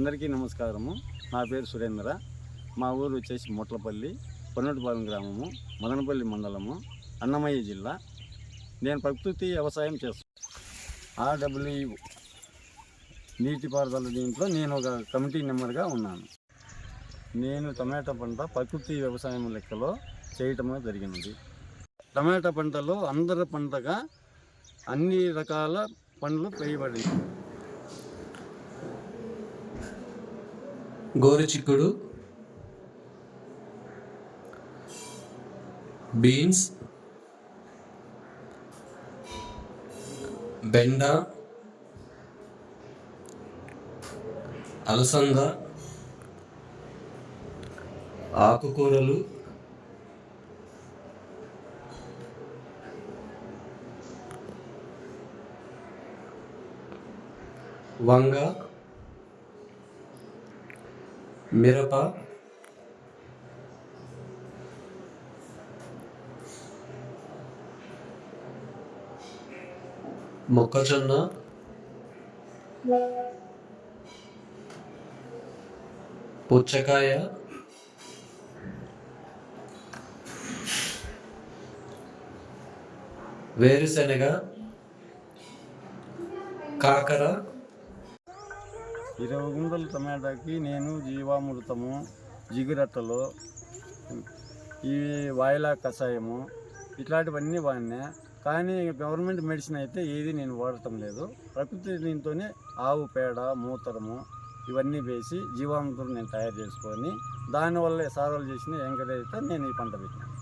అందరికీ నమస్కారము. నా పేరు సురేంద్ర. మా ఊరు వచ్చేసి మొట్లపల్లి, పొన్నటిపాలెం గ్రామము, మదనపల్లి మండలము, అన్నమయ్య జిల్లా. నేను ప్రకృతి వ్యవసాయం చేస్తాను. RWU నీటిపారుదల దీంట్లో నేను ఒక కమిటీ మెంబర్గా ఉన్నాను. నేను టమాటా పంట ప్రకృతి వ్యవసాయం లెక్కలో చేయటం జరిగినది. టమాటా పంటలో అందరి పంటగా అన్ని రకాల పండ్లు వేయబడి గోరుచిక్కుడు, బీన్స్, బెండ, అలసంద, ఆకుకూరలు, వంగ, మిరప, మొక్కజొన్న, పుచ్చకాయ, వేరుశెనగ, కాకర. 20 గుంటల టమాటాకి నేను జీవామృతము, జిగురట్టలు, ఈ వాయిలా కషాయము ఇట్లాంటివన్నీ వాడినా. కానీ గవర్నమెంట్ మెడిసిన్ అయితే ఏది నేను వాడటం లేదు. ప్రకృతి దీంతోనే ఆవు పేడ, మూత్రము ఇవన్నీ వేసి జీవామృతం నేను తయారు చేసుకొని దానివల్ల సాగులు చేసిన ఎంకరైతే నేను ఈ పంట పెట్టినాను.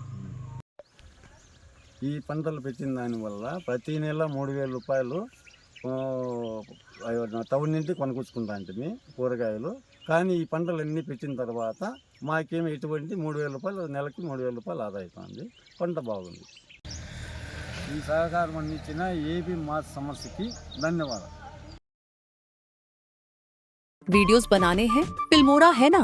ఈ పంటలు పెట్టిన దానివల్ల ప్రతి నెల 3,000 రూపాయలు టౌన్ నుండి కొనుక్కొచ్చుకుంటా అంటే కూరగాయలు. కానీ ఈ పంటలన్నీ పెట్టిన తర్వాత మాకేమి ఎటువంటి 3,000 రూపాయలు, నెలకి 3,000 రూపాయలు ఆదా అవుతుంది. పంట బాగుంది. ఈ సహకారం అందించిన ఏబీ మాస్ సమస్యకి ధన్యవాదాలు. वीडियोस बनाने हैं, फिल्मोरा है ना।